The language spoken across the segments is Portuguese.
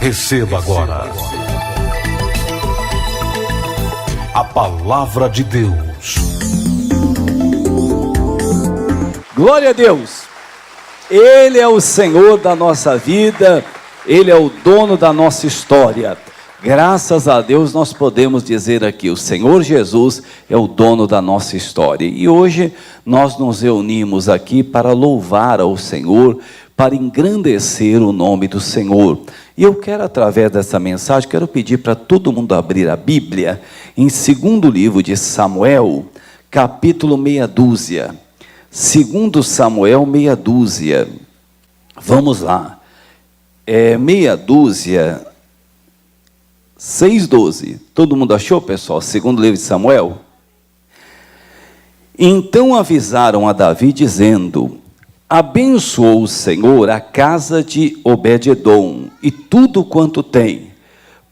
Receba agora a palavra de Deus. Glória a Deus! Ele é o Senhor da nossa vida, Ele é o dono da nossa história. Graças a Deus nós podemos dizer aqui, o Senhor Jesus é o dono da nossa história. E hoje nós nos reunimos aqui para louvar ao Senhor, para engrandecer o nome do Senhor. E eu quero, através dessa mensagem, quero pedir para todo mundo abrir a Bíblia, em 2º livro de Samuel, capítulo meia dúzia. 2 Samuel meia dúzia. Vamos lá. Meia dúzia, 6:12. Todo mundo achou, pessoal? 2º livro de Samuel. Então avisaram a Davi, dizendo: abençoou o Senhor a casa de Obed-edom e tudo quanto tem,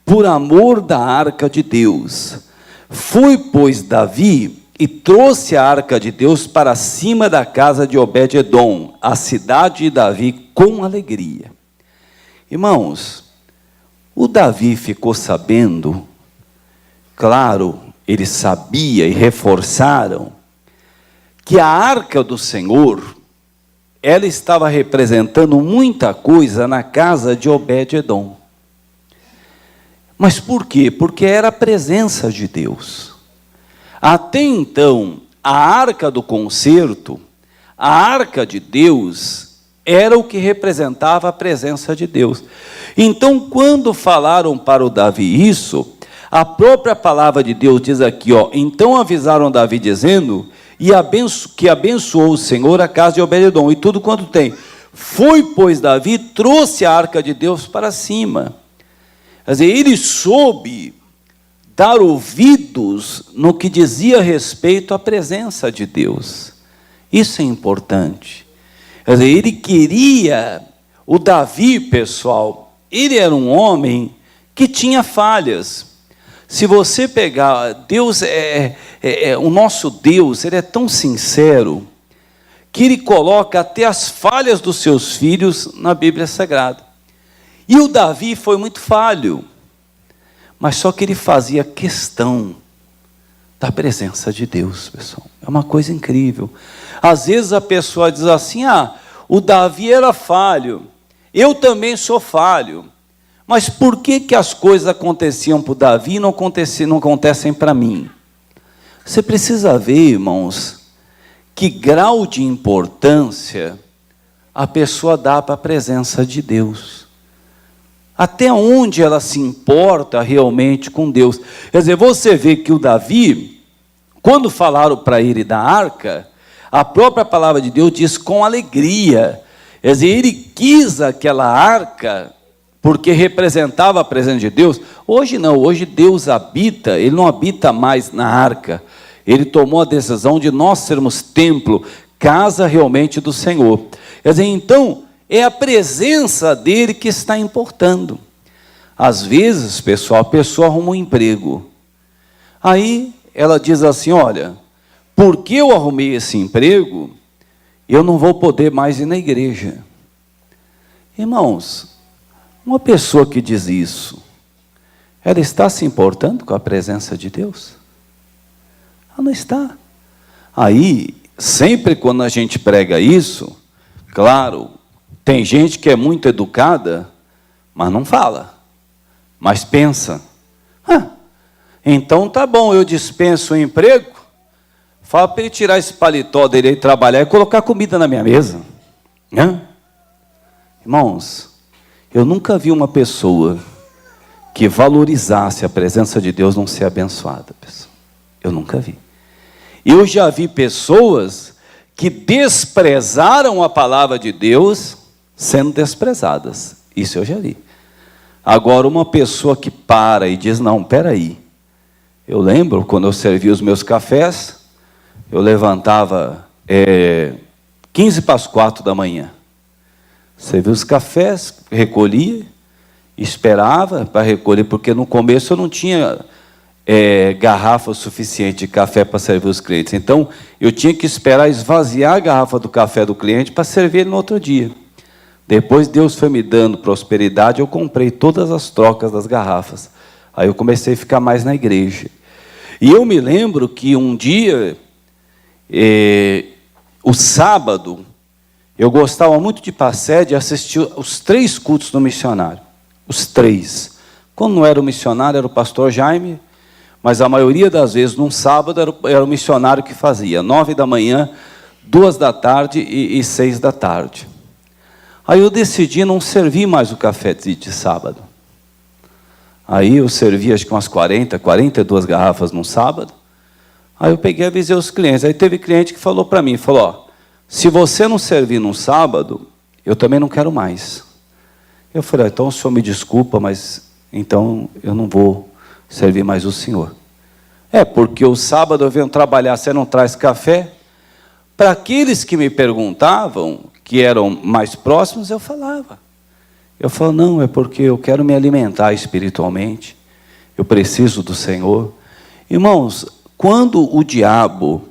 por amor da arca de Deus. Foi, pois, Davi e trouxe a arca de Deus para cima da casa de Obed-edom, a cidade de Davi, com alegria. Irmãos, o Davi ficou sabendo, claro, ele sabia e reforçaram, que a arca do Senhor, ela estava representando muita coisa na casa de Obed-edom. Mas por quê? Porque era a presença de Deus. Até então, a arca do concerto, a arca de Deus, era o que representava a presença de Deus. Então, quando falaram para o Davi isso, a própria palavra de Deus diz aqui, então avisaram Davi dizendo, que abençoou o Senhor a casa de Obed-edom e tudo quanto tem. Foi, pois, Davi, trouxe a arca de Deus para cima. Quer dizer, ele soube dar ouvidos no que dizia respeito à presença de Deus. Isso é importante. Quer dizer, ele queria, o Davi, pessoal, ele era um homem que tinha falhas. Se você pegar, Deus o nosso Deus, ele é tão sincero, que ele coloca até as falhas dos seus filhos na Bíblia Sagrada. E o Davi foi muito falho, mas só que ele fazia questão da presença de Deus, pessoal. É uma coisa incrível. Às vezes a pessoa diz assim, o Davi era falho, eu também sou falho. Mas por que as coisas aconteciam para o Davi e não acontecem para mim? Você precisa ver, irmãos, que grau de importância a pessoa dá para a presença de Deus. Até onde ela se importa realmente com Deus. Quer dizer, você vê que o Davi, quando falaram para ele da arca, a própria palavra de Deus diz com alegria. Quer dizer, ele quis aquela arca porque representava a presença de Deus. Hoje não, hoje Deus habita, Ele não habita mais na arca. Ele tomou a decisão de nós sermos templo, casa realmente do Senhor. Quer dizer, então, é a presença dEle que está importando. Às vezes, pessoal, a pessoa arruma um emprego. Aí, ela diz assim, olha, porque eu arrumei esse emprego, eu não vou poder mais ir na igreja. Irmãos, uma pessoa que diz isso, ela está se importando com a presença de Deus? Ela não está. Aí, sempre quando a gente prega isso, claro, tem gente que é muito educada, mas não fala, mas pensa. Então tá bom, eu dispenso o emprego, fala para ele tirar esse paletó dele e trabalhar e colocar comida na minha mesa. Irmãos, eu nunca vi uma pessoa que valorizasse a presença de Deus não ser abençoada, pessoal. Eu nunca vi. Eu já vi pessoas que desprezaram a palavra de Deus sendo desprezadas. Isso eu já vi. Agora, uma pessoa que para e diz, não, peraí. Eu lembro, quando eu servia os meus cafés, eu levantava 15 para as 4 da manhã. Servia os cafés, recolhia, esperava para recolher, porque no começo eu não tinha garrafa suficiente de café para servir os clientes. Então, eu tinha que esperar esvaziar a garrafa do café do cliente para servir ele no outro dia. Depois Deus foi me dando prosperidade, eu comprei todas as trocas das garrafas. Aí eu comecei a ficar mais na igreja. E eu me lembro que um dia, o sábado, eu gostava muito de ir para a sede e assistir os 3 cultos do missionário. Os 3. Quando não era o missionário, era o pastor Jaime, mas a maioria das vezes, num sábado, era o missionário que fazia. 9 da manhã, 2 da tarde e 6 da tarde. Aí eu decidi não servir mais o café de sábado. Aí eu servi acho que umas 42 garrafas num sábado. Aí eu peguei e avisei os clientes. Aí teve cliente que falou para mim, falou, ó, se você não servir num sábado, eu também não quero mais. Eu falei, então o senhor me desculpa, mas então eu não vou servir mais o senhor. Porque o sábado eu venho trabalhar, você não traz café? Para aqueles que me perguntavam, que eram mais próximos, eu falava. Eu falo, não, é porque eu quero me alimentar espiritualmente, eu preciso do Senhor. Irmãos, quando o diabo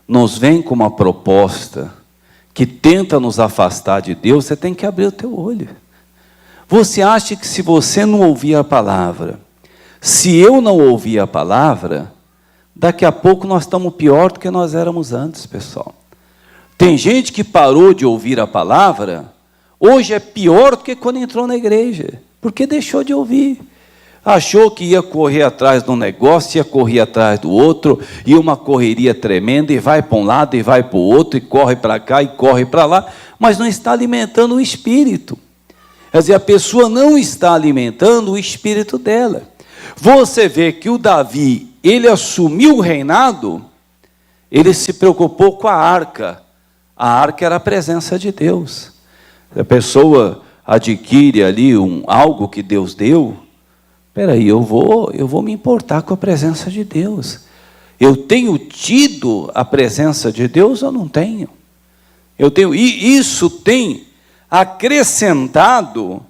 nos vem com uma proposta que tenta nos afastar de Deus, você tem que abrir o teu olho. Você acha que se você não ouvir a palavra, se eu não ouvir a palavra, daqui a pouco nós estamos pior do que nós éramos antes, pessoal. Tem gente que parou de ouvir a palavra, hoje é pior do que quando entrou na igreja, porque deixou de ouvir. Achou que ia correr atrás de um negócio, ia correr atrás do outro, e uma correria tremenda, e vai para um lado, e vai para o outro, e corre para cá, e corre para lá, mas não está alimentando o espírito. Quer dizer, a pessoa não está alimentando o espírito dela. Você vê que o Davi, ele assumiu o reinado, ele se preocupou com a arca. A arca era a presença de Deus. Se a pessoa adquire ali algo que Deus deu, peraí, eu vou me importar com a presença de Deus. Eu tenho tido a presença de Deus ou não tenho? Eu tenho, e isso tem acrescentado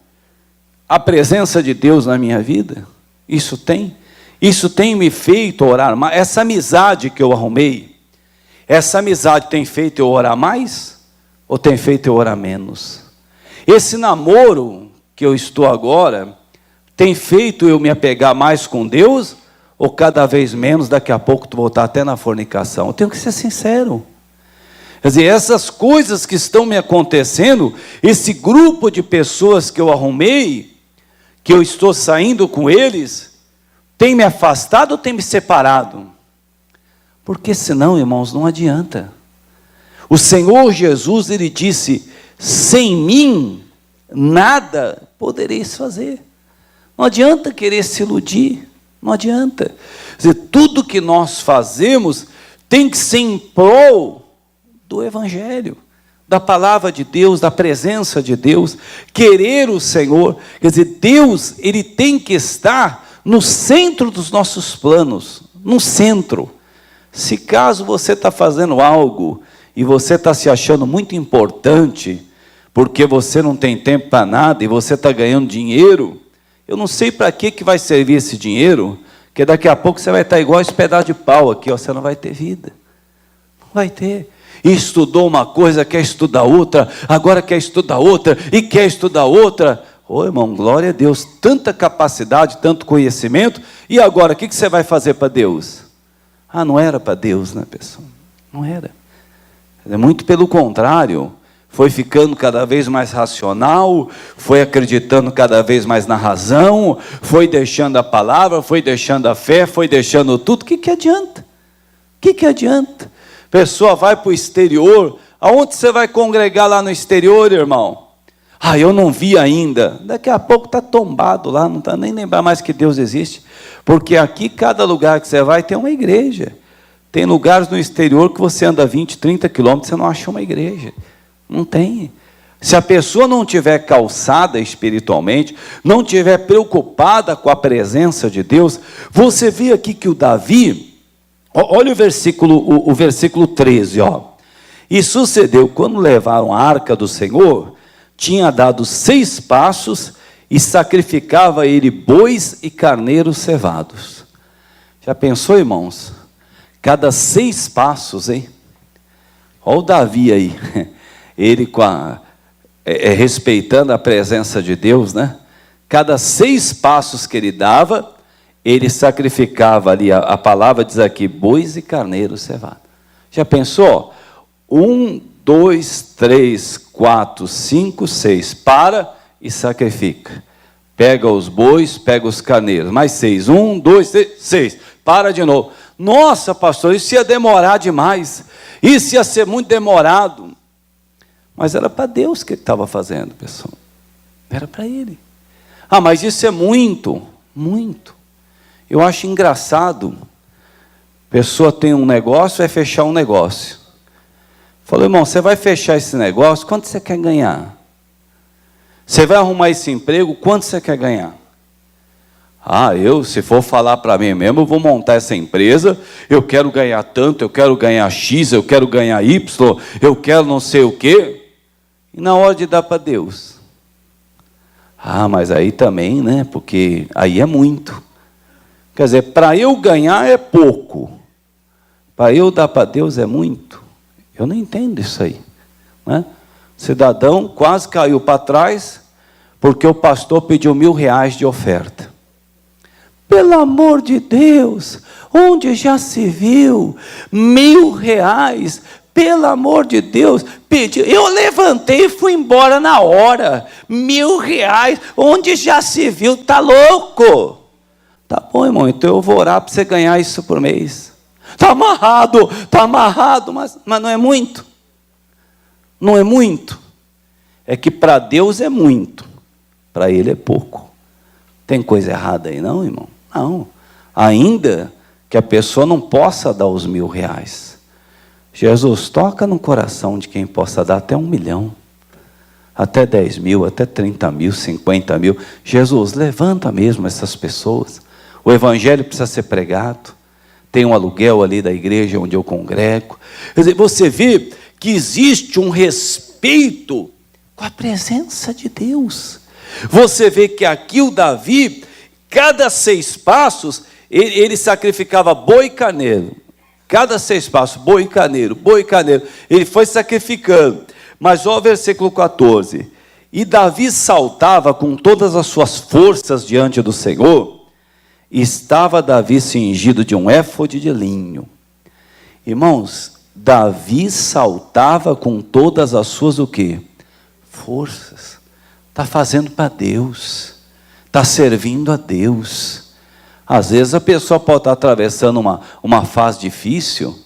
a presença de Deus na minha vida? Isso tem me feito orar mais. Essa amizade que eu arrumei, essa amizade tem feito eu orar mais ou tem feito eu orar menos? Esse namoro que eu estou agora tem feito eu me apegar mais com Deus ou cada vez menos, daqui a pouco tu voltar até na fornicação? Eu tenho que ser sincero. Quer dizer, essas coisas que estão me acontecendo, esse grupo de pessoas que eu arrumei, que eu estou saindo com eles, tem me afastado ou tem me separado? Porque senão, irmãos, não adianta. O Senhor Jesus, ele disse, sem mim, nada podereis fazer. Não adianta querer se iludir, não adianta. Quer dizer, tudo que nós fazemos tem que ser em prol do Evangelho, da palavra de Deus, da presença de Deus, querer o Senhor. Quer dizer, Deus, ele tem que estar no centro dos nossos planos, no centro. Se caso você está fazendo algo e você está se achando muito importante, porque você não tem tempo para nada e você está ganhando dinheiro, eu não sei para que vai servir esse dinheiro, que daqui a pouco você vai estar igual esse pedaço de pau aqui, ó, você não vai ter vida. Não vai ter. E estudou uma coisa, quer estudar outra, agora quer estudar outra, e quer estudar outra. Ô irmão, glória a Deus, tanta capacidade, tanto conhecimento, e agora, o que você vai fazer para Deus? Ah, não era para Deus, né, pessoal? Não era. Muito pelo contrário, foi ficando cada vez mais racional, foi acreditando cada vez mais na razão, foi deixando a palavra, foi deixando a fé, foi deixando tudo. O que adianta? O que adianta? A pessoa vai para o exterior, aonde você vai congregar lá no exterior, irmão? Ah, eu não vi ainda. Daqui a pouco está tombado lá, não está nem lembrar mais que Deus existe. Porque aqui, cada lugar que você vai, tem uma igreja. Tem lugares no exterior que você anda 20, 30 quilômetros, você não acha uma igreja. Não tem. Se a pessoa não tiver calçada espiritualmente, não tiver preocupada com a presença de Deus, você vê aqui que o Davi, olha o versículo 13, ó. E sucedeu, quando levaram a arca do Senhor, tinha dado 6 passos e sacrificava ele bois e carneiros cevados. Já pensou, irmãos? Cada 6 passos, hein? Olha o Davi aí, ele com respeitando a presença de Deus, né? Cada 6 passos que ele dava, ele sacrificava ali, a palavra diz aqui, bois e carneiros cevados. Já pensou? 1, 2, 3, 4, 5, 6, para e sacrifica. Pega os bois, pega os carneiros, mais 6, 1, 2, 3, 6, para de novo. Nossa, pastor, isso ia demorar demais, isso ia ser muito demorado. Mas era para Deus que ele estava fazendo, pessoal. Era para ele. Ah, mas isso é muito, muito. Eu acho engraçado. A pessoa tem um negócio, vai fechar um negócio. Falou, irmão, você vai fechar esse negócio, quanto você quer ganhar? Você vai arrumar esse emprego, quanto você quer ganhar? Ah, se for falar para mim mesmo, eu vou montar essa empresa, eu quero ganhar tanto, eu quero ganhar X, eu quero ganhar Y, eu quero não sei o quê. E na hora de dar para Deus? Ah, mas aí também, né? Porque aí é muito. Quer dizer, para eu ganhar é pouco. Para eu dar para Deus é muito. Eu não entendo isso aí, né? O cidadão quase caiu para trás, porque o pastor pediu R$1.000 de oferta. Pelo amor de Deus, onde já se viu R$1.000? Pelo amor de Deus, pediu. Eu levantei e fui embora na hora. R$1.000, onde já se viu? Tá louco? Tá bom, irmão, então eu vou orar para você ganhar isso por mês. Tá amarrado, mas não é muito. Não é muito. É que para Deus é muito, para Ele é pouco. Tem coisa errada aí não, irmão? Não. Ainda que a pessoa não possa dar os R$1.000. Jesus, toca no coração de quem possa dar até 1 milhão, até 10 mil, até 30 mil, 50 mil. Jesus, levanta mesmo essas pessoas. O evangelho precisa ser pregado. Tem um aluguel ali da igreja onde eu congrego. Quer dizer, você vê que existe um respeito com a presença de Deus. Você vê que aqui o Davi, cada 6 passos, ele sacrificava boi e carneiro. Cada 6 passos, boi e carneiro, boi e carneiro. Ele foi sacrificando. Mas olha o versículo 14. E Davi saltava com todas as suas forças diante do Senhor. E estava Davi cingido de um éfode de linho. Irmãos, Davi saltava com todas as suas o quê? Forças. Está fazendo para Deus. Está servindo a Deus. Às vezes a pessoa pode estar atravessando uma fase difícil,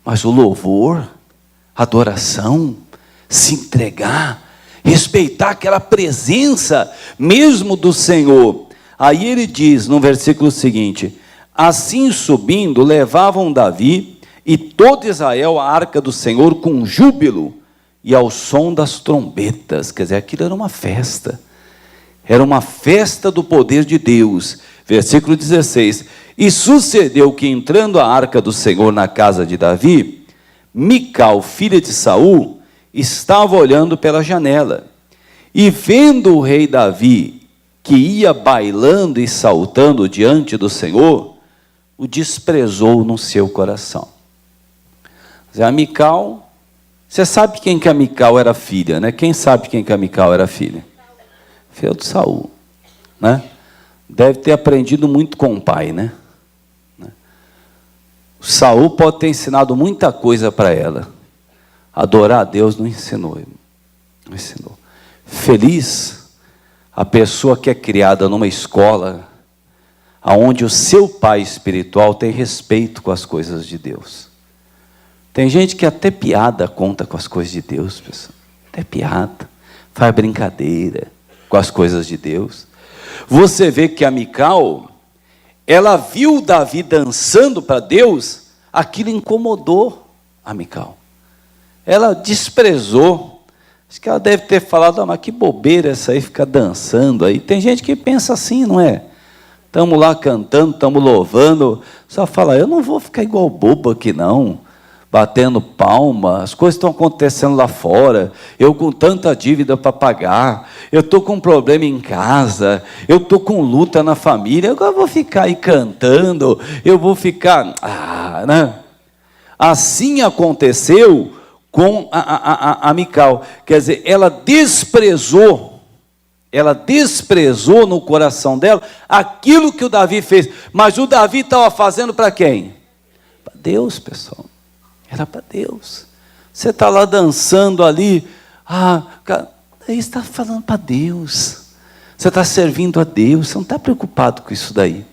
mas o louvor, a adoração, se entregar, respeitar aquela presença mesmo do Senhor. Aí ele diz no versículo seguinte: assim subindo, levavam Davi e todo Israel a arca do Senhor com júbilo e ao som das trombetas. Quer dizer, aquilo era uma festa do poder de Deus. Versículo 16: e sucedeu que entrando a arca do Senhor na casa de Davi, Mical, filha de Saul, estava olhando pela janela, e vendo o rei Davi que ia bailando e saltando diante do Senhor, o desprezou no seu coração. A Mical, você sabe quem que a Mical era filha, né? Quem sabe quem que a Mical era filha? Filha de Saul, né? Deve ter aprendido muito com o pai, né? O Saul pode ter ensinado muita coisa para ela. Adorar a Deus não ensinou. Não ensinou. Feliz a pessoa que é criada numa escola onde o seu pai espiritual tem respeito com as coisas de Deus. Tem gente que até piada conta com as coisas de Deus, pessoal. Até piada. Faz brincadeira com as coisas de Deus. Você vê que a Mical, ela viu Davi dançando para Deus, aquilo incomodou a Mical. Ela desprezou. Acho que ela deve ter falado, mas que bobeira essa aí, ficar dançando aí. Tem gente que pensa assim, não é? Estamos lá cantando, estamos louvando, só fala, eu não vou ficar igual bobo aqui não, batendo palma, as coisas estão acontecendo lá fora, eu com tanta dívida para pagar, eu estou com um problema em casa, eu estou com luta na família, agora eu vou ficar aí cantando, eu vou ficar, né? Assim aconteceu com a Mical. Quer dizer, ela desprezou no coração dela aquilo que o Davi fez. Mas o Davi estava fazendo para quem? Para Deus, pessoal. Era para Deus. Você está lá dançando ali, cara, aí está falando para Deus. Você está servindo a Deus, você não está preocupado com isso daí.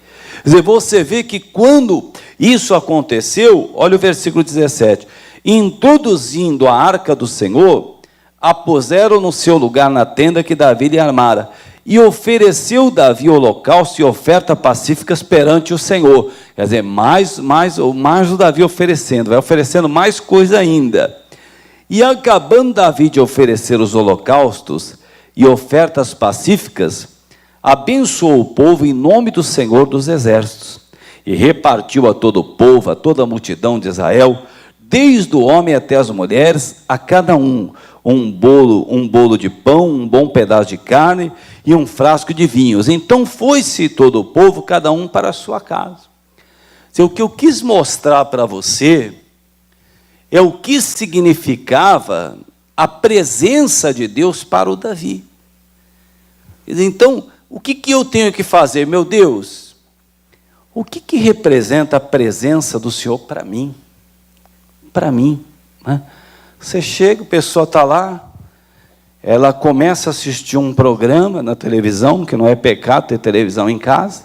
Quer dizer, você vê que quando isso aconteceu, olha o versículo 17. Introduzindo a arca do Senhor, a puseram no seu lugar na tenda que Davi lhe armara. E ofereceu Davi holocausto e oferta pacíficas perante o Senhor. Quer dizer, mais o Davi oferecendo, vai oferecendo mais coisa ainda. E acabando Davi de oferecer os holocaustos e ofertas pacíficas, abençoou o povo em nome do Senhor dos Exércitos. E repartiu a todo o povo, a toda a multidão de Israel, desde o homem até as mulheres, a cada um bolo de pão, um bom pedaço de carne e um frasco de vinhos. Então foi-se todo o povo, cada um para a sua casa. O que eu quis mostrar para você é o que significava a presença de Deus para o Davi. Então, o que eu tenho que fazer? Meu Deus, o que representa a presença do Senhor para mim? Para mim, né? Você chega, a pessoa está lá, ela começa a assistir um programa na televisão, que não é pecado ter televisão em casa.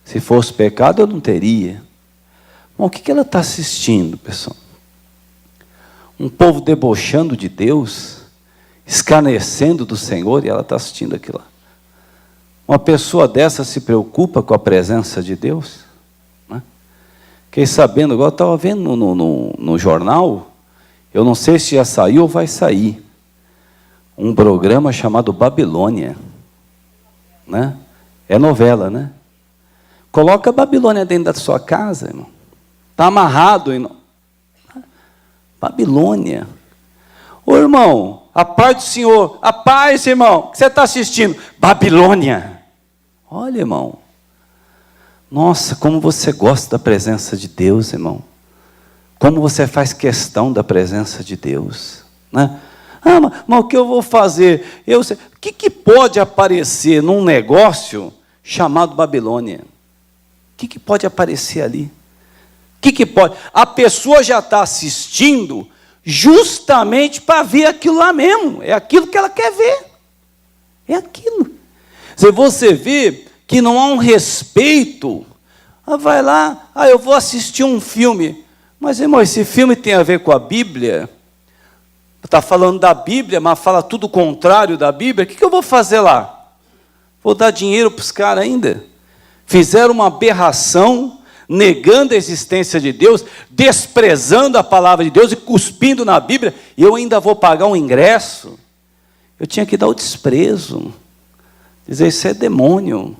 Se fosse pecado, eu não teria. Bom, o que ela está assistindo, pessoal? Um povo debochando de Deus, escarnecendo do Senhor, e ela está assistindo aquilo lá. Uma pessoa dessa se preocupa com a presença de Deus? Né? Fiquei sabendo, agora eu estava vendo no jornal, eu não sei se já saiu ou vai sair, um programa chamado Babilônia. Né? É novela, né? Coloca a Babilônia dentro da sua casa, irmão. Está amarrado. Babilônia. Ô irmão, a paz do Senhor, a paz, irmão, que você está assistindo? Babilônia. Olha, irmão. Nossa, como você gosta da presença de Deus, irmão. Como você faz questão da presença de Deus. Né? Mas o que eu vou fazer? O que pode aparecer num negócio chamado Babilônia? O que pode aparecer ali? O que pode? A pessoa já está assistindo justamente para ver aquilo lá mesmo. É aquilo que ela quer ver. É aquilo. Você vê que não há um respeito. Vai lá, eu vou assistir um filme. Mas, irmão, esse filme tem a ver com a Bíblia? Está falando da Bíblia, mas fala tudo o contrário da Bíblia. O que eu vou fazer lá? Vou dar dinheiro para os caras ainda? Fizeram uma aberração, negando a existência de Deus, desprezando a palavra de Deus e cuspindo na Bíblia, e eu ainda vou pagar um ingresso? Eu tinha que dar o desprezo. Dizer, isso é demônio.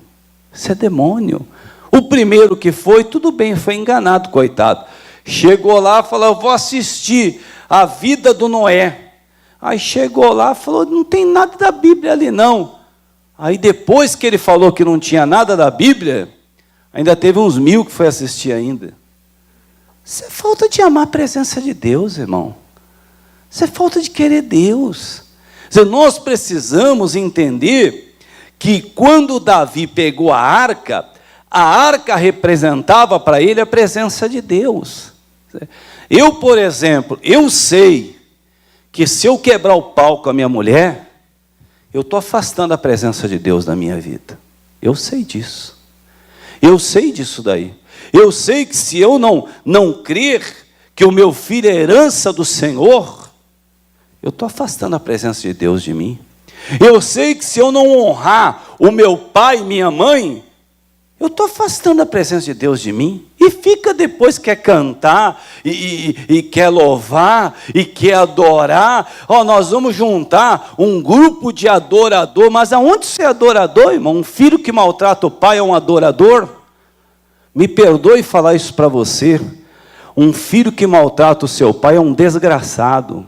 Isso é demônio. O primeiro que foi, tudo bem, foi enganado, coitado. Chegou lá e falou, eu vou assistir a vida do Noé. Aí chegou lá e falou, não tem nada da Bíblia ali não. Aí depois que ele falou que não tinha nada da Bíblia, ainda teve uns 1000 que foi assistir ainda. Isso é falta de amar a presença de Deus, irmão. Isso é falta de querer Deus. Nós precisamos entender que quando Davi pegou a arca representava para ele a presença de Deus. Eu, por exemplo, eu sei que se eu quebrar o pau com a minha mulher, eu estou afastando a presença de Deus da minha vida. Eu sei disso. Eu sei disso daí. Eu sei que se eu não crer que o meu filho é herança do Senhor, eu estou afastando a presença de Deus de mim. Eu sei que se eu não honrar o meu pai e minha mãe, eu estou afastando a presença de Deus de mim. E fica depois, quer cantar, e quer louvar, e quer adorar. Nós vamos juntar um grupo de adorador. Mas aonde você é adorador, irmão? Um filho que maltrata o pai é um adorador? Me perdoe falar isso para você. Um filho que maltrata o seu pai é um desgraçado.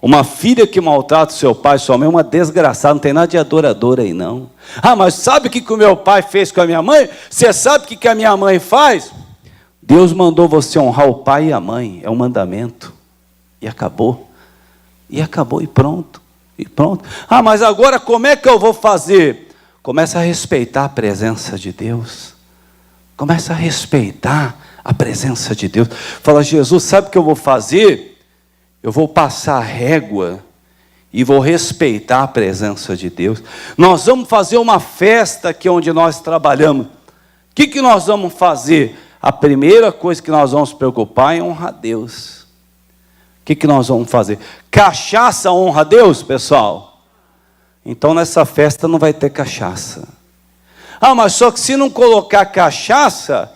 Uma filha que maltrata o seu pai e sua mãe é uma desgraçada, não tem nada de adorador aí não. Mas sabe o que o meu pai fez com a minha mãe? Você sabe o que a minha mãe faz? Deus mandou você honrar o pai e a mãe, é um mandamento. E acabou. E acabou, e pronto. E pronto. Ah, mas agora como é que eu vou fazer? Começa a respeitar a presença de Deus. Começa a respeitar a presença de Deus. Fala, Jesus, sabe o que eu vou fazer? Eu vou passar a régua e vou respeitar a presença de Deus. Nós vamos fazer uma festa aqui onde nós trabalhamos. O que nós vamos fazer? A primeira coisa que nós vamos preocupar é honrar a Deus. O que nós vamos fazer? Cachaça honra a Deus, pessoal? Então nessa festa não vai ter cachaça. Ah, mas só que se não colocar cachaça,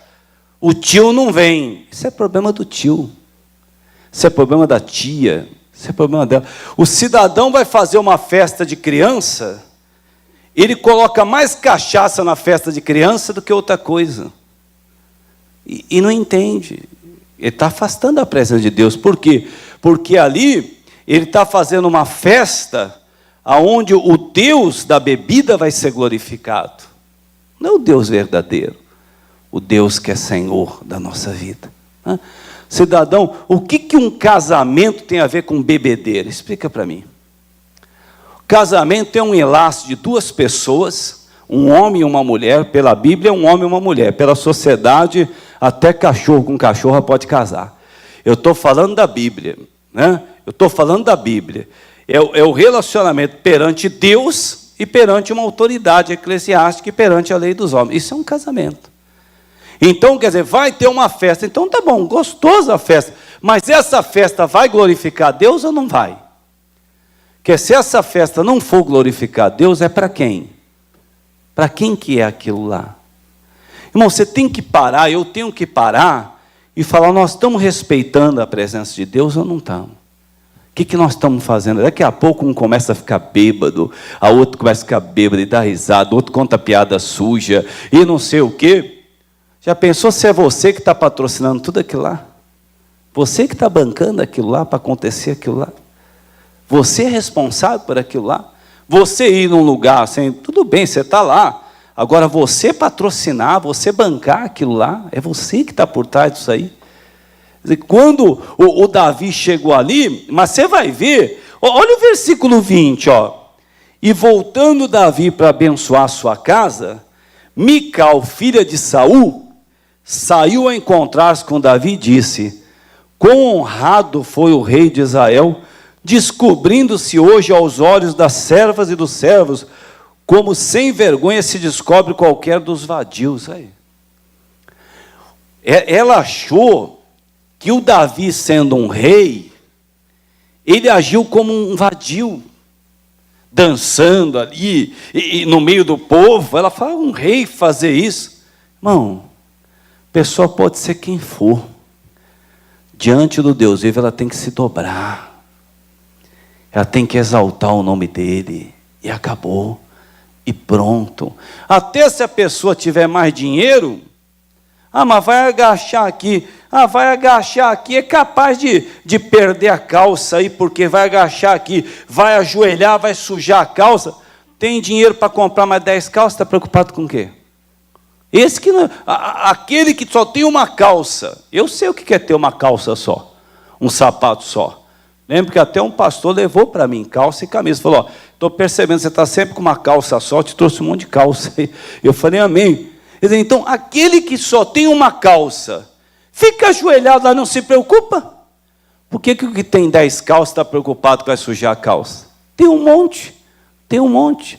o tio não vem. Isso é problema do tio. Isso é problema da tia. Isso é problema dela. O cidadão vai fazer uma festa de criança, ele coloca mais cachaça na festa de criança do que outra coisa. E não entende. Ele está afastando a presença de Deus. Por quê? Porque ali ele está fazendo uma festa onde o Deus da bebida vai ser glorificado. Não é o Deus verdadeiro, o Deus que é Senhor da nossa vida. Cidadão, o que um casamento tem a ver com bebedeira? Explica para mim. O casamento é um enlace de duas pessoas, um homem e uma mulher. Pela Bíblia, um homem e uma mulher. Pela sociedade, até cachorro com cachorra pode casar. Eu estou falando da Bíblia, né? Eu estou falando da Bíblia. É o relacionamento perante Deus e perante uma autoridade eclesiástica e perante a lei dos homens. Isso é um casamento. Então, quer dizer, vai ter uma festa. Então, tá bom, gostosa a festa. Mas essa festa vai glorificar Deus ou não vai? Porque se essa festa não for glorificar Deus, é para quem? Para quem que é aquilo lá? Irmão, você tem que parar, eu tenho que parar e falar, nós estamos respeitando a presença de Deus ou não estamos? O que nós estamos fazendo? Daqui a pouco um começa a ficar bêbado, a outro começa a ficar bêbado e dá risada, outro conta piada suja e não sei o quê. Já pensou se é você que está patrocinando tudo aquilo lá? Você que está bancando aquilo lá para acontecer aquilo lá? Você é responsável por aquilo lá? Você ir num lugar assim, tudo bem, você está lá. Agora você patrocinar, você bancar aquilo lá, é você que está por trás disso aí. Quando o Davi chegou ali, mas você vai ver, olha o versículo 20, ó. E voltando Davi para abençoar sua casa, Mical, filha de Saul, saiu a encontrar-se com Davi e disse: quão honrado foi o rei de Israel, descobrindo-se hoje aos olhos das servas e dos servos, como sem vergonha se descobre qualquer dos vadios. Aí. Ela achou que o Davi, sendo um rei, ele agiu como um vadio, dançando ali, e no meio do povo. Ela fala, um rei fazer isso? Irmão, a pessoa pode ser quem for, diante do Deus vivo, ela tem que se dobrar, ela tem que exaltar o nome dele, e acabou, e pronto. Até se a pessoa tiver mais dinheiro, mas vai agachar aqui. Vai agachar aqui, é capaz de perder a calça aí, porque vai agachar aqui, vai ajoelhar, vai sujar a calça. Tem dinheiro para comprar mais 10 calças, está preocupado com o quê? Esse que não, aquele que só tem uma calça. Eu sei o que é ter uma calça só, um sapato só. Lembro que até um pastor levou para mim calça e camisa. Falou, estou percebendo, você está sempre com uma calça só, eu te trouxe um monte de calça. Eu falei, amém. Então, aquele que só tem uma calça, fica ajoelhado lá, não se preocupa. Por que o que tem 10 calças está preocupado que vai sujar a calça? Tem um monte, tem um monte.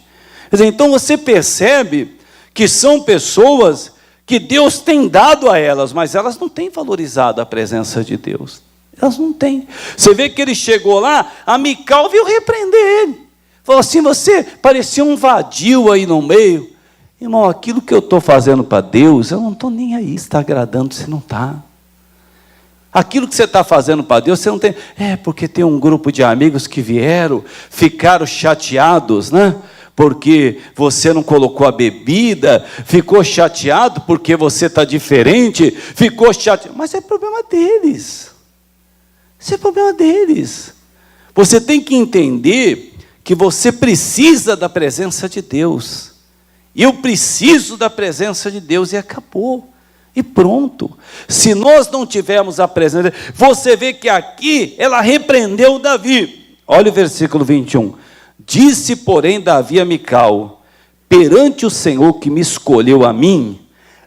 Então você percebe que são pessoas que Deus tem dado a elas, mas elas não têm valorizado a presença de Deus. Elas não têm. Você vê que ele chegou lá, a Mical veio repreender ele. Falou assim, você parecia um vadio aí no meio. Irmão, aquilo que eu estou fazendo para Deus, eu não estou nem aí, se está agradando, se não está. Aquilo que você está fazendo para Deus, você não tem... porque tem um grupo de amigos que vieram, ficaram chateados, né? Porque você não colocou a bebida, ficou chateado porque você está diferente, ficou chateado. Mas é problema deles. Isso é problema deles. Você tem que entender que você precisa da presença de Deus. Eu preciso da presença de Deus e acabou. E pronto. Se nós não tivermos a presença, você vê que aqui ela repreendeu Davi. Olha o versículo 21. Disse, porém, Davi a Mical: perante o Senhor que me escolheu a mim,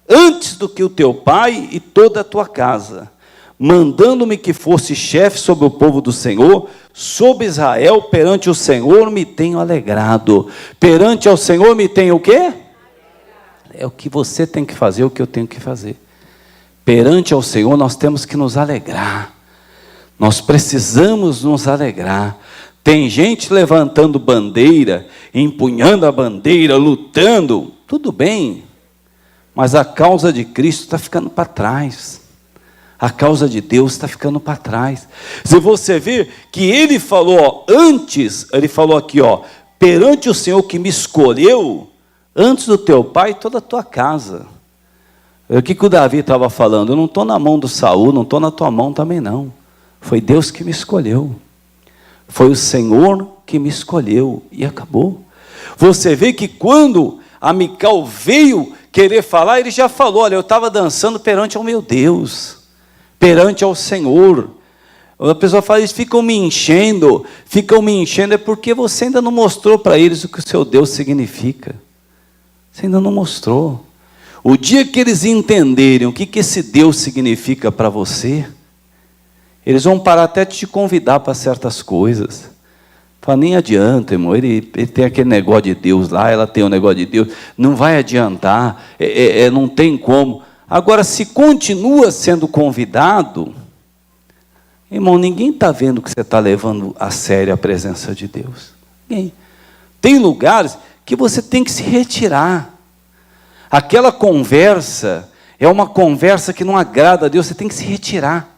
antes do que o teu pai e toda a tua casa, mandando-me que fosse chefe sobre o povo do Senhor, sobre Israel, perante o Senhor me tenho alegrado. Perante ao Senhor me tenho o quê? É o que você tem que fazer, o que eu tenho que fazer. Perante ao Senhor nós temos que nos alegrar. Nós precisamos nos alegrar. Tem gente levantando bandeira, empunhando a bandeira, lutando, tudo bem, mas a causa de Cristo está ficando para trás. A causa de Deus está ficando para trás. Se você ver que ele falou, ó, antes, ele falou aqui, ó, perante o Senhor que me escolheu, antes do teu pai e toda a tua casa. O que o Davi estava falando? Eu não estou na mão do Saul, não estou na tua mão também não. Foi Deus que me escolheu. Foi o Senhor que me escolheu. E acabou. Você vê que quando a Mical veio querer falar, ele já falou, olha, eu estava dançando perante ao meu Deus, perante ao Senhor. A pessoa fala, eles ficam me enchendo, é porque você ainda não mostrou para eles o que o seu Deus significa. Você ainda não mostrou. O dia que eles entenderem o que esse Deus significa para você, eles vão parar até de te convidar para certas coisas. Fala, nem adianta, irmão, ele tem aquele negócio de Deus lá, ela tem o negócio de Deus, não vai adiantar, não tem como. Agora, se continua sendo convidado, irmão, ninguém está vendo que você está levando a sério a presença de Deus. Ninguém. Tem lugares que você tem que se retirar. Aquela conversa é uma conversa que não agrada a Deus, você tem que se retirar.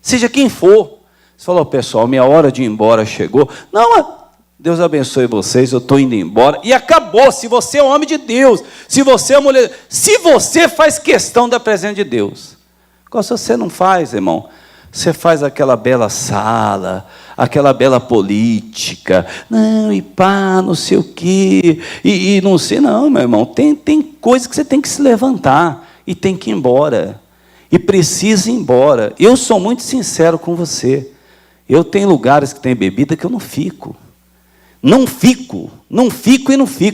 Seja quem for. Você falou, pessoal, minha hora de ir embora chegou. Não, Deus abençoe vocês, eu estou indo embora. E acabou, se você é homem de Deus, se você é mulher, se você faz questão da presença de Deus. Agora, se você não faz, irmão, você faz aquela bela sala, aquela bela política, não, e pá, não sei o quê, e não sei, não, meu irmão, tem coisa que você tem que se levantar, e tem que ir embora, e precisa ir embora. Eu sou muito sincero com você, eu tenho lugares que tem bebida que eu não fico,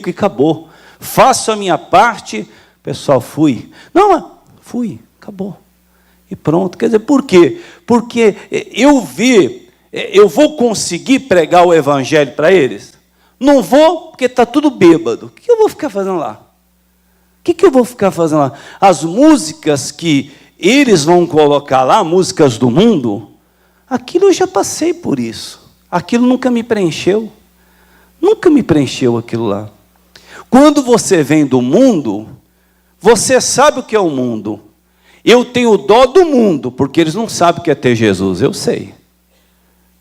e acabou. Faço a minha parte, pessoal, fui, acabou. E pronto, quer dizer, por quê? Porque eu vou conseguir pregar o evangelho para eles? Não vou, porque está tudo bêbado. O que eu vou ficar fazendo lá? As músicas que eles vão colocar lá, músicas do mundo, aquilo eu já passei por isso. Aquilo nunca me preencheu. Nunca me preencheu aquilo lá. Quando você vem do mundo, você sabe o que é o mundo. Eu tenho dó do mundo, porque eles não sabem o que é ter Jesus, eu sei.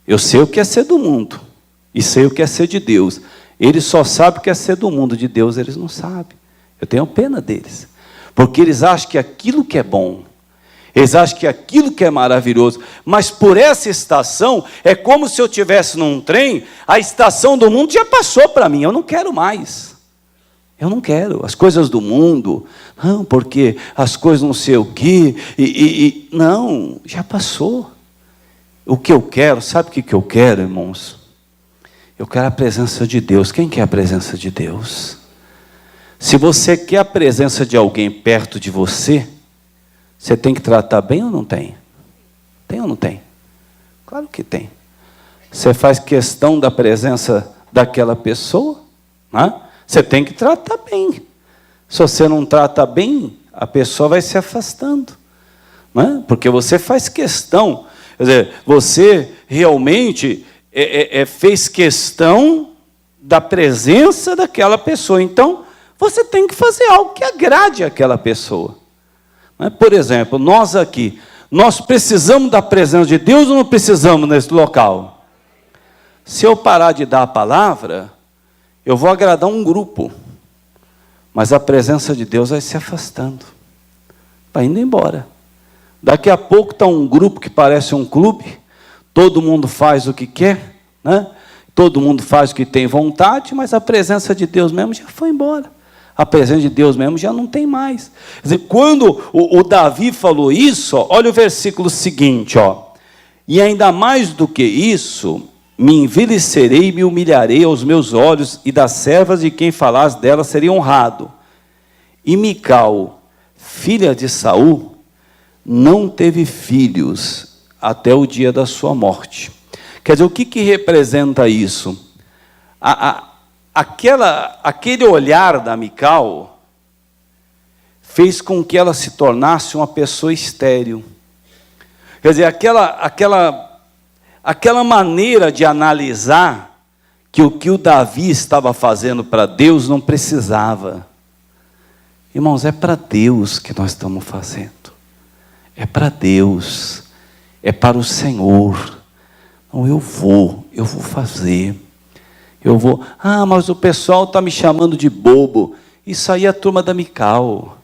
Eu sei o que é ser do mundo, e sei o que é ser de Deus. Eles só sabem o que é ser do mundo, de Deus eles não sabem. Eu tenho pena deles, porque eles acham que aquilo que é bom, eles acham que aquilo que é maravilhoso, mas por essa estação, é como se eu estivesse num trem, a estação do mundo já passou para mim, eu não quero mais. Eu não quero, as coisas do mundo, não, porque as coisas não sei o quê, não, já passou. O que eu quero, sabe o que eu quero, irmãos? Eu quero a presença de Deus. Quem quer a presença de Deus? Se você quer a presença de alguém perto de você, você tem que tratar bem ou não tem? Tem ou não tem? Claro que tem. Você faz questão da presença daquela pessoa, né? Você tem que tratar bem. Se você não trata bem, a pessoa vai se afastando, né? Porque você faz questão. Quer dizer, você realmente fez questão da presença daquela pessoa. Então, você tem que fazer algo que agrade aquela pessoa. Né? Por exemplo, nós aqui, nós precisamos da presença de Deus ou não precisamos nesse local? Se eu parar de dar a palavra, eu vou agradar um grupo, mas a presença de Deus vai se afastando, vai indo embora. Daqui a pouco está um grupo que parece um clube, todo mundo faz o que quer, né? Todo mundo faz o que tem vontade, mas a presença de Deus mesmo já foi embora. A presença de Deus mesmo já não tem mais. Quer dizer, quando o Davi falou isso, ó, olha o versículo seguinte, ó, e ainda mais do que isso, me envelhecerei e me humilharei aos meus olhos, e das servas de quem falares dela seria honrado. E Mical, filha de Saul, não teve filhos até o dia da sua morte. Quer dizer, o que representa isso? Aquele olhar da Mical fez com que ela se tornasse uma pessoa estéril. Quer dizer, aquela maneira de analisar que o que o Davi estava fazendo para Deus não precisava. Irmãos, é para Deus que nós estamos fazendo. É para Deus. É para o Senhor. Não, eu vou fazer. Mas o pessoal está me chamando de bobo. Isso aí é a turma da Mical.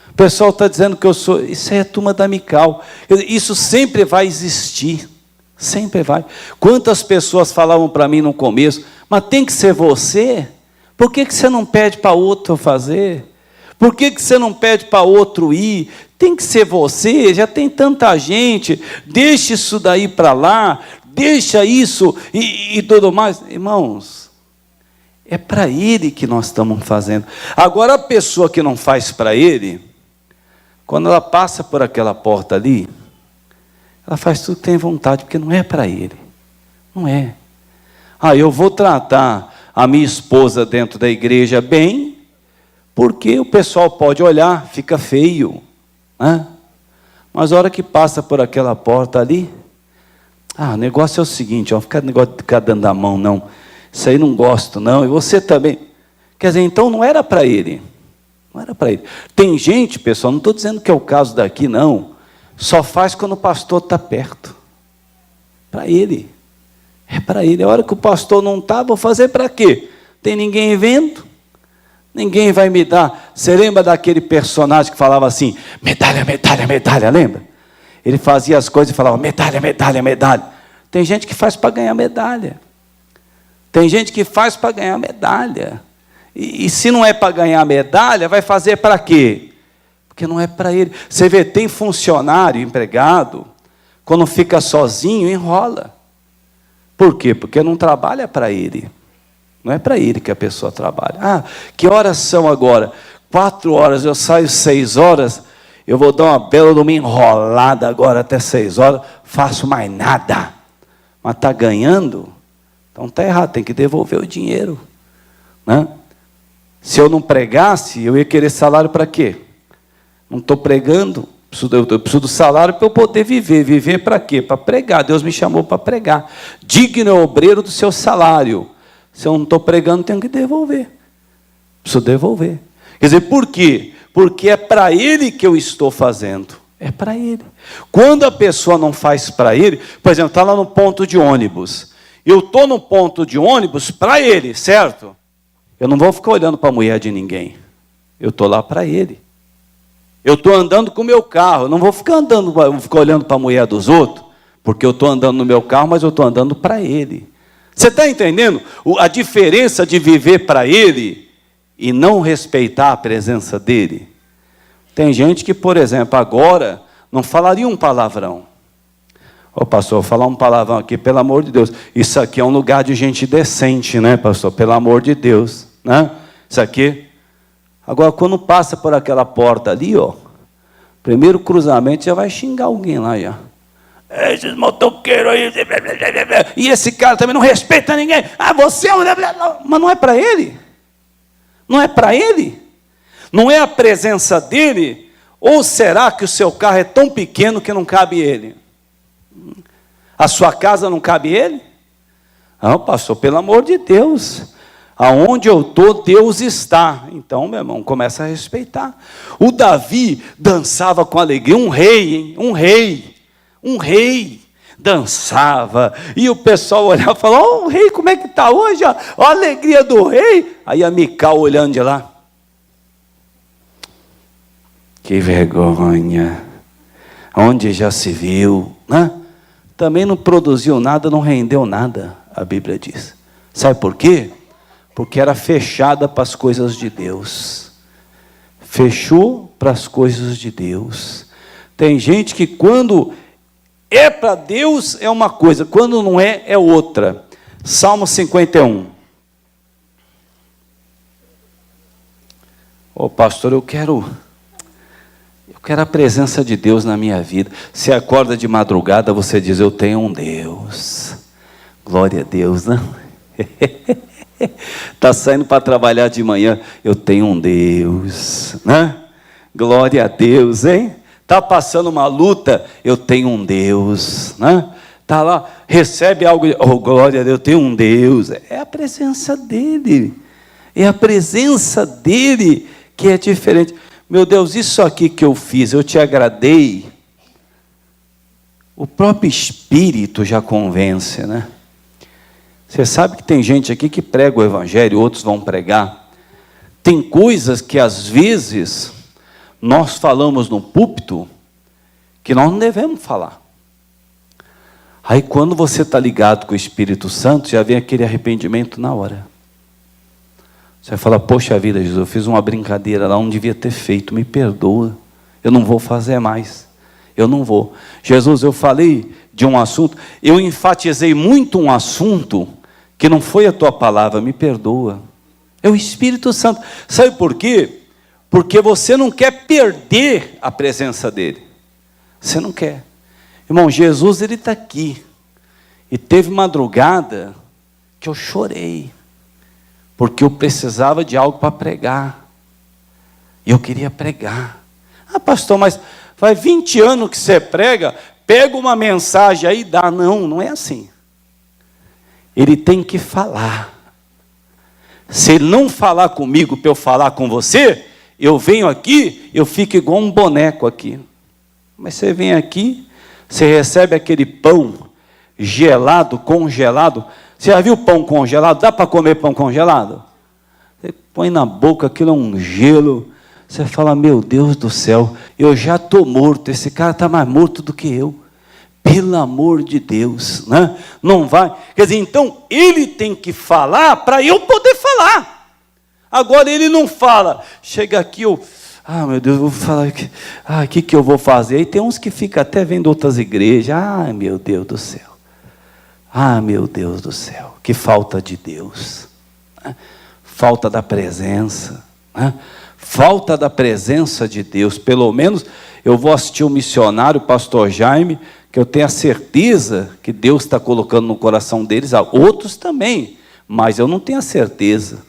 O pessoal está dizendo que eu sou... Isso aí é a turma da Mical. Isso sempre vai existir. Sempre vai. Quantas pessoas falavam para mim no começo, mas tem que ser você? Por que você não pede para outro fazer? Por que você não pede para outro ir? Tem que ser você, já tem tanta gente, deixa isso daí para lá, deixa isso e tudo mais. Irmãos, é para Ele que nós estamos fazendo. Agora, a pessoa que não faz para Ele, quando ela passa por aquela porta ali, ela faz tudo que tem vontade, porque não é para Ele. Não é. Eu vou tratar a minha esposa dentro da igreja bem, porque o pessoal pode olhar, fica feio. Né? Mas a hora que passa por aquela porta ali, o negócio é o seguinte, ficar dando a mão, não. Isso aí não gosto, não. E você também. Quer dizer, então não era para Ele. Não era para Ele. Tem gente, pessoal, não estou dizendo que é o caso daqui, não. Só faz quando o pastor está perto. Para Ele. É para Ele. A hora que o pastor não está, vou fazer para quê? Tem ninguém vendo? Ninguém vai me dar. Você lembra daquele personagem que falava assim, medalha, medalha, medalha, lembra? Ele fazia as coisas e falava, medalha, medalha, medalha. Tem gente que faz para ganhar medalha. Tem gente que faz para ganhar medalha. E se não é para ganhar medalha, vai fazer para quê? Porque não é para ele. Você vê, tem funcionário, empregado, quando fica sozinho, enrola. Por quê? Porque não trabalha para ele. Não é para ele que a pessoa trabalha. Que horas são agora? 4 horas, eu saio 6 horas, eu vou dar uma bela de uma enrolada agora até 6 horas, faço mais nada. Mas está ganhando? Então está errado, tem que devolver o dinheiro. Né? Se eu não pregasse, eu ia querer salário para quê? Não estou pregando, eu preciso do salário para eu poder viver. Viver para quê? Para pregar. Deus me chamou para pregar. Digno é o obreiro do seu salário. Se eu não estou pregando, tenho que devolver. Preciso devolver. Quer dizer, por quê? Porque é para Ele que eu estou fazendo. É para Ele. Quando a pessoa não faz para Ele, por exemplo, está lá no ponto de ônibus. Eu estou no ponto de ônibus para Ele, certo? Eu não vou ficar olhando para a mulher de ninguém. Eu estou lá para Ele. Eu estou andando com o meu carro. Eu não vou ficar olhando para a mulher dos outros, porque eu estou andando no meu carro, mas eu estou andando para Ele. Você está entendendo a diferença de viver para Ele e não respeitar a presença dEle? Tem gente que, por exemplo, agora não falaria um palavrão. Pastor, vou falar um palavrão aqui, pelo amor de Deus. Isso aqui é um lugar de gente decente, né, pastor? Pelo amor de Deus. Né? Isso aqui. Agora, quando passa por aquela porta ali, primeiro cruzamento, já vai xingar alguém lá já. Esses motoqueiros aí. E esse cara também não respeita ninguém. Você é um... Mas não é para ele. Não é para ele. Não é a presença dele. Ou será que o seu carro é tão pequeno que não cabe ele? A sua casa não cabe ele? Não, pastor, pelo amor de Deus. Aonde eu estou, Deus está. Então, meu irmão, começa a respeitar. O Davi dançava com alegria. Um rei, hein? Um rei dançava, e o pessoal olhava e falava, o rei, como é que está hoje? A alegria do rei. Aí a Mical olhando de lá, que vergonha, onde já se viu, né? Também não produziu nada, não rendeu nada, a Bíblia diz. Sabe por quê? Porque era fechada para as coisas de Deus. Fechou para as coisas de Deus. Tem gente que quando é para Deus é uma coisa, quando não é, é outra. Salmo 51. Ô pastor, eu quero a presença de Deus na minha vida. Você acorda de madrugada, você diz, eu tenho um Deus. Glória a Deus, né? Está saindo para trabalhar de manhã, eu tenho um Deus, né? Glória a Deus, hein? Está passando uma luta, eu tenho um Deus, né? Está lá, recebe algo, oh glória a Deus, eu tenho um Deus. É a presença dEle, é a presença dEle que é diferente. Meu Deus, isso aqui que eu fiz, eu te agradei. O próprio Espírito já convence, né? Você sabe que tem gente aqui que prega o Evangelho, outros vão pregar. Tem coisas que às vezes nós falamos no púlpito que nós não devemos falar. Aí quando você está ligado com o Espírito Santo, já vem aquele arrependimento na hora. Você fala, poxa vida, Jesus, eu fiz uma brincadeira lá, não devia ter feito, me perdoa, eu não vou fazer mais, eu não vou. Jesus, eu falei de um assunto, eu enfatizei muito um assunto que não foi a tua palavra, me perdoa. É o Espírito Santo. Sabe por quê? Porque você não quer perder a presença dele. Você não quer. Irmão, Jesus, ele está aqui. E teve madrugada que eu chorei. Porque eu precisava de algo para pregar. E eu queria pregar. Ah, pastor, mas faz 20 anos que você prega, pega uma mensagem aí e dá. Não, não é assim. Ele tem que falar. Se ele não falar comigo para eu falar com você, eu venho aqui, eu fico igual um boneco aqui. Mas você vem aqui, você recebe aquele pão gelado, congelado. Você já viu pão congelado? Dá para comer pão congelado? Você põe na boca, aquilo é um gelo. Você fala, meu Deus do céu, eu já estou morto, esse cara está mais morto do que eu. Pelo amor de Deus, né? Não vai. Quer dizer, então, ele tem que falar para eu poder falar. Agora ele não fala. Chega aqui, eu... Ah, meu Deus, eu vou falar aqui. Ah, o que eu vou fazer? Aí tem uns que ficam até vendo outras igrejas. Ah, meu Deus do céu. Ah, meu Deus do céu. Que falta de Deus. Né? Falta da presença. Né? Falta da presença de Deus. Pelo menos eu vou assistir um missionário, o pastor Jaime, que eu tenho a certeza que Deus está colocando no coração deles. Outros também, mas eu não tenho a certeza.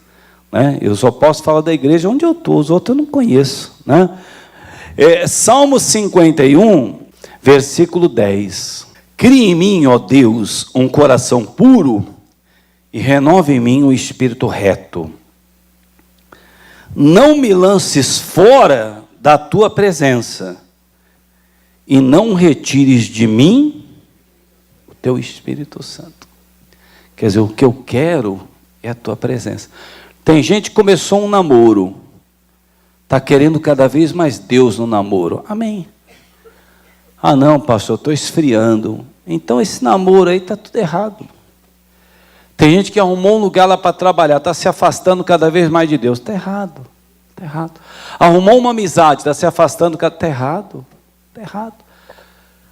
Né? Eu só posso falar da igreja onde eu estou, os outros eu não conheço. Né? Salmo 51, versículo 10. Cria em mim, ó Deus, um coração puro e renova em mim um espírito reto. Não me lances fora da tua presença e não retires de mim o teu Espírito Santo. Quer dizer, o que eu quero é a tua presença. Tem gente que começou um namoro, está querendo cada vez mais Deus no namoro. Amém. Ah não, pastor, eu estou esfriando. Então esse namoro aí está tudo errado. Tem gente que arrumou um lugar lá para trabalhar, está se afastando cada vez mais de Deus. Está errado, está errado. Arrumou uma amizade, está se afastando, está errado, está errado.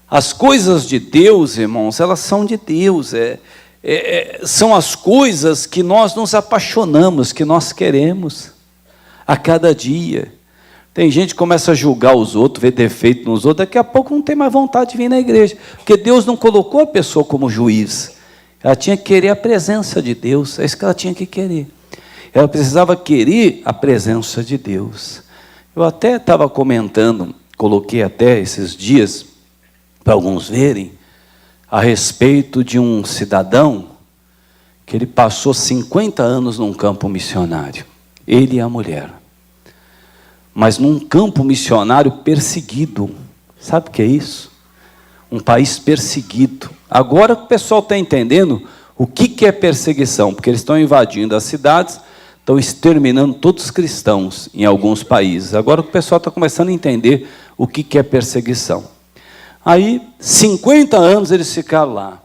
As coisas de Deus, irmãos, elas são de Deus. São as coisas que nós nos apaixonamos, que nós queremos a cada dia. Tem gente que começa a julgar os outros, ver defeito nos outros, daqui a pouco não tem mais vontade de vir na igreja, porque Deus não colocou a pessoa como juiz. Ela tinha que querer a presença de Deus, é isso que ela tinha que querer. Ela precisava querer a presença de Deus. Eu até estava comentando, coloquei até esses dias, para alguns verem, a respeito de um cidadão que ele passou 50 anos num campo missionário, ele e a mulher, mas num campo missionário perseguido. Sabe o que é isso? Um país perseguido. Agora o pessoal está entendendo o que é perseguição, porque eles estão invadindo as cidades, estão exterminando todos os cristãos em alguns países. Agora o pessoal está começando a entender o que é perseguição. Aí, 50 anos eles ficaram lá.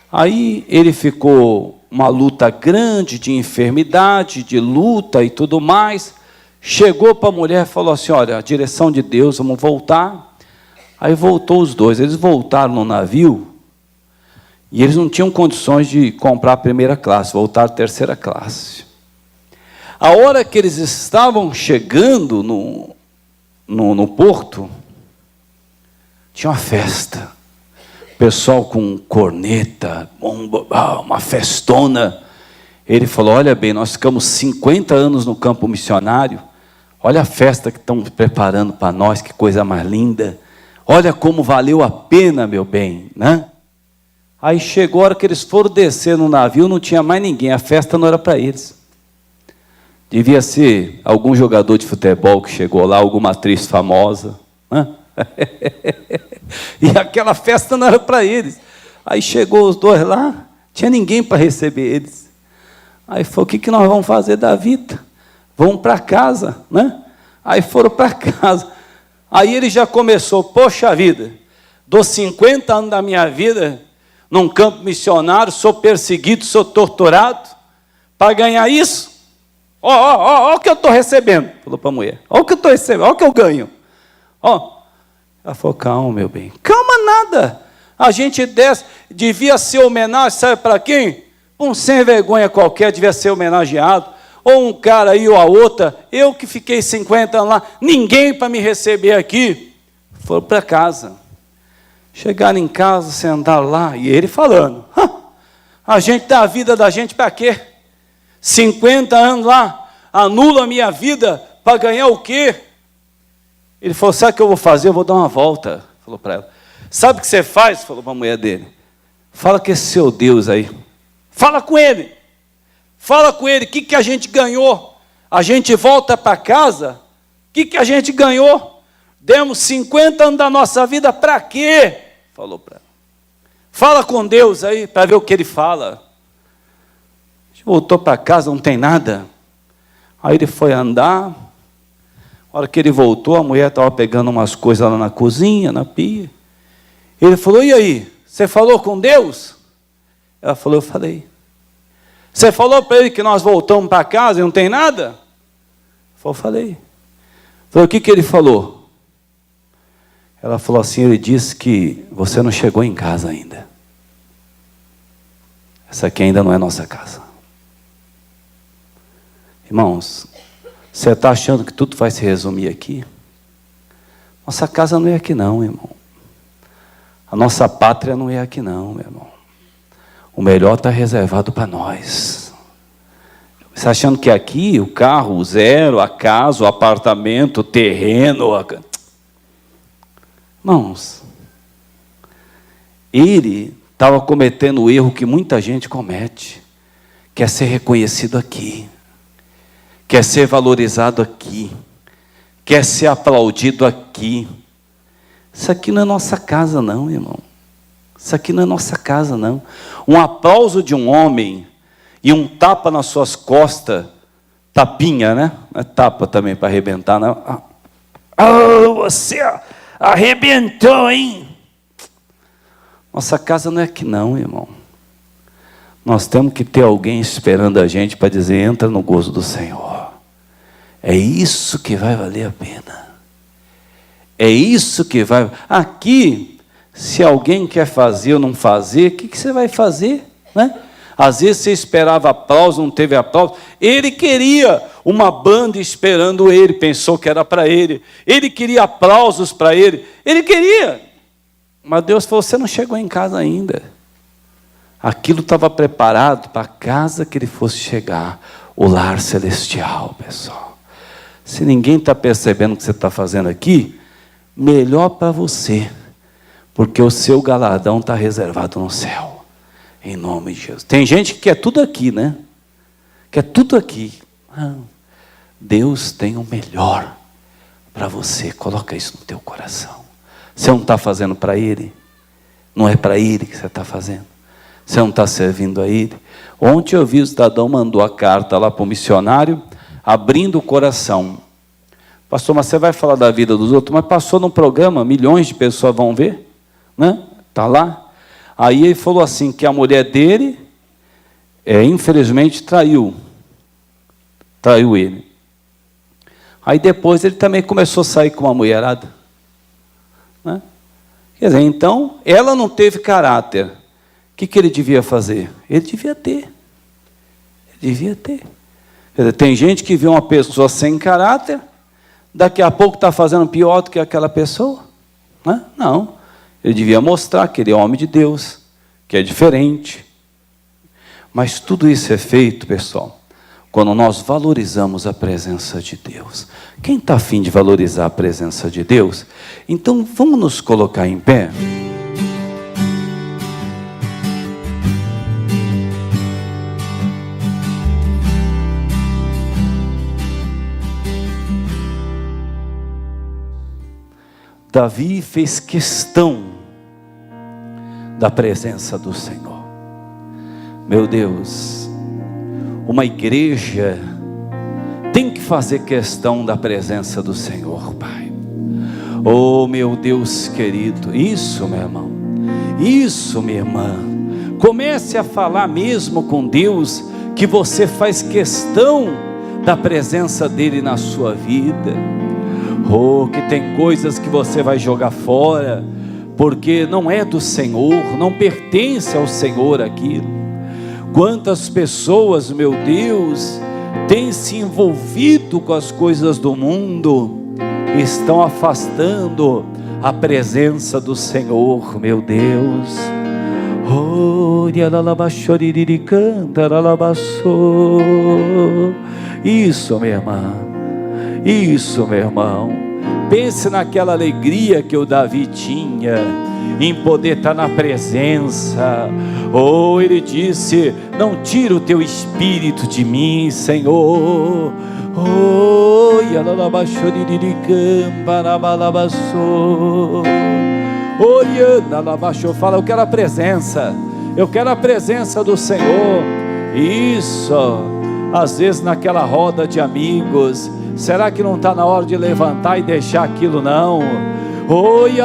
Aí ele ficou uma luta grande de enfermidade, de luta e tudo mais. Chegou para a mulher e falou assim, olha, a direção de Deus, vamos voltar. Aí voltou os dois, eles voltaram no navio. E eles não tinham condições de comprar a primeira classe, voltar à terceira classe. A hora que eles estavam chegando no porto, tinha uma festa. Pessoal com corneta, uma festona. Ele falou, olha bem, nós ficamos 50 anos no campo missionário. Olha a festa que estão preparando para nós, que coisa mais linda. Olha como valeu a pena, meu bem, né? Aí chegou a hora que eles foram descer no navio, não tinha mais ninguém, a festa não era para eles. Devia ser algum jogador de futebol que chegou lá, alguma atriz famosa, né? E aquela festa não era para eles. Aí chegou os dois lá, tinha ninguém para receber eles. Aí falou, o que nós vamos fazer da vida? Vamos para casa, né? Aí foram para casa. Aí ele já começou, poxa vida, dou 50 anos da minha vida num campo missionário, sou perseguido, sou torturado, para ganhar isso? Ó o que eu estou recebendo, falou para a mulher. Ó o que eu estou recebendo, ó o que eu ganho. Ó. Ela falou, calma, meu bem. Calma nada. A gente desce, devia ser homenagem, sabe para quem? Um sem vergonha qualquer devia ser homenageado. Ou um cara aí ou a outra. Eu que fiquei 50 anos lá, ninguém para me receber aqui. Foram para casa. Chegaram em casa, sentaram lá, e ele falando, a gente dá a vida da gente para quê? 50 anos lá, anula a minha vida para ganhar o quê? Ele falou, sabe o que eu vou fazer? Eu vou dar uma volta. Falou para ela. Sabe o que você faz? Falou para a mulher dele. Fala com esse seu Deus aí. Fala com ele. Fala com ele. O que a gente ganhou? A gente volta para casa? O que a gente ganhou? Demos 50 anos da nossa vida para quê? Falou para ela. Fala com Deus aí para ver o que ele fala. A gente voltou para casa, não tem nada. Aí ele foi andar. A hora que ele voltou, a mulher estava pegando umas coisas lá na cozinha, na pia. Ele falou, e aí? Você falou com Deus? Ela falou, eu falei. Você falou para ele que nós voltamos para casa e não tem nada? Eu falei. Falei, o que ele falou? Ela falou assim, ele disse que você não chegou em casa ainda. Essa aqui ainda não é nossa casa. Irmãos, você está achando que tudo vai se resumir aqui? Nossa casa não é aqui não, irmão. A nossa pátria não é aqui não, meu irmão. O melhor está reservado para nós. Você está achando que aqui o carro, o zero, a casa, o apartamento, o terreno... Irmãos, ele estava cometendo o erro que muita gente comete. Quer ser reconhecido aqui. Quer ser valorizado aqui. Quer ser aplaudido aqui. Isso aqui não é nossa casa não, irmão. Isso aqui não é nossa casa não. Um aplauso de um homem e um tapa nas suas costas, tapinha, né? Não é tapa também para arrebentar, não. Você arrebentou, hein? Nossa casa não é aqui não, irmão. Nós temos que ter alguém esperando a gente para dizer, entra no gozo do Senhor. É isso que vai valer a pena. É isso que vai... Aqui, se alguém quer fazer ou não fazer, o que você vai fazer? Né? Às vezes você esperava aplauso, não teve aplauso. Ele queria uma banda esperando ele, pensou que era para ele. Ele queria aplausos para ele. Ele queria. Mas Deus falou, você não chegou em casa ainda. Aquilo estava preparado para a casa que ele fosse chegar. O lar celestial, pessoal. Se ninguém está percebendo o que você está fazendo aqui, melhor para você. Porque o seu galardão está reservado no céu. Em nome de Jesus. Tem gente que quer tudo aqui, né? Quer tudo aqui. Não. Deus tem o melhor para você. Coloca isso no teu coração. Você não está fazendo para Ele? Não é para Ele que você está fazendo? Você não está servindo a Ele? Ontem eu vi o cidadão mandou a carta lá para o missionário, abrindo o coração. Pastor, mas você vai falar da vida dos outros? Mas passou no programa, milhões de pessoas vão ver, né? Está lá. Aí ele falou assim, que a mulher dele, infelizmente, traiu ele. Aí depois ele também começou a sair com uma mulherada. Né? Quer dizer, então, ela não teve caráter. que ele devia fazer? Ele devia ter. Ele devia ter. Tem gente que vê uma pessoa sem caráter, daqui a pouco está fazendo pior do que aquela pessoa. Né? Não. Ele devia mostrar que ele é homem de Deus, que é diferente. Mas tudo isso é feito, pessoal, quando nós valorizamos a presença de Deus. Quem está afim de valorizar a presença de Deus? Então vamos nos colocar em pé. Davi fez questão da presença do Senhor. Meu Deus, uma igreja tem que fazer questão da presença do Senhor, Pai. Oh, meu Deus querido, isso, meu irmão, isso, minha irmã, comece a falar mesmo com Deus, que você faz questão da presença dEle na sua vida. Oh, que tem coisas que você vai jogar fora, porque não é do Senhor, não pertence ao Senhor aquilo. Quantas pessoas, meu Deus, têm se envolvido com as coisas do mundo, estão afastando a presença do Senhor, meu Deus. Oh, isso, minha irmã. Isso, meu irmão, pense naquela alegria que o Davi tinha, em poder estar na presença. Oh, ele disse, não tira o teu espírito de mim, Senhor. Oh, fala, eu quero a presença, eu quero a presença do Senhor. Isso, às vezes naquela roda de amigos, será que não está na hora de levantar e deixar aquilo não? Oi,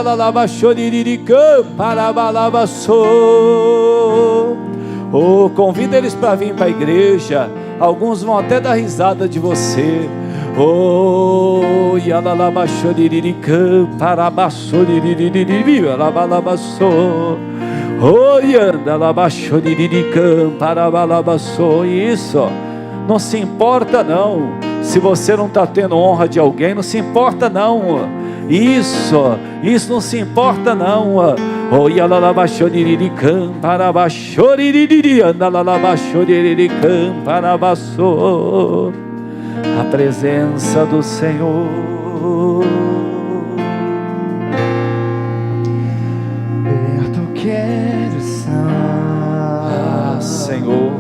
oh, convida eles para vir para a igreja. Alguns vão até dar risada de você. Oh, isso, não se importa não. Se você não está tendo honra de alguém, não se importa não. Isso não se importa não. A presença do Senhor. Perto quero estar, Senhor,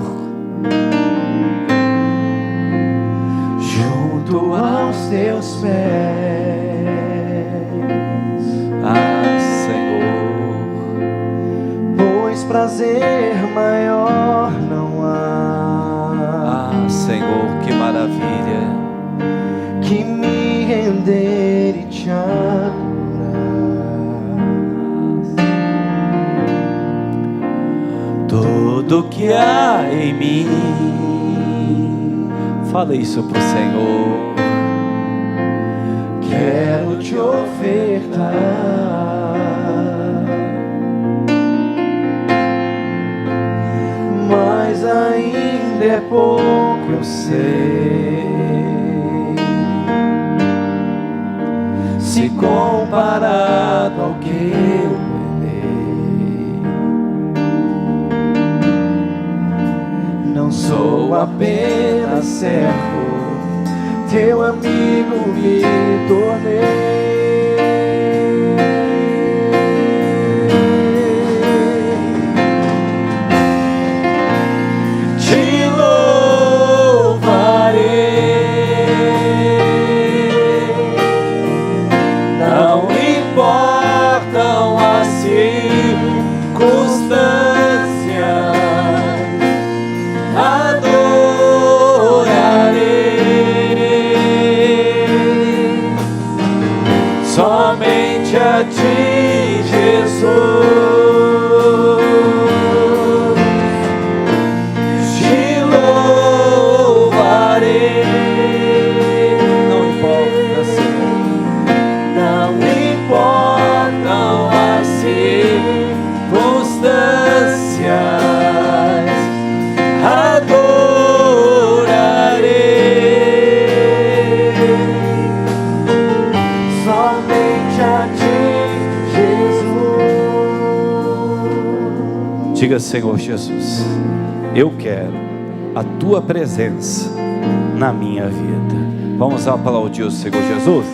junto aos teus pés. Senhor, Pois prazer maior não há. Senhor, que maravilha, que me render e te adorar. tudo que há em mim. Fala isso pro Senhor. Quero te ofertar mas ainda é pouco, eu sei. Se comparado ao que eu herdei, não sou apenas servo, teu amigo me tornei. Somente a ti, Jesus, te louvarei. Não importa, Senhor, não importam as circunstâncias, Diga: Senhor Jesus, eu quero a tua presença na minha vida. Vamos aplaudir o Senhor Jesus?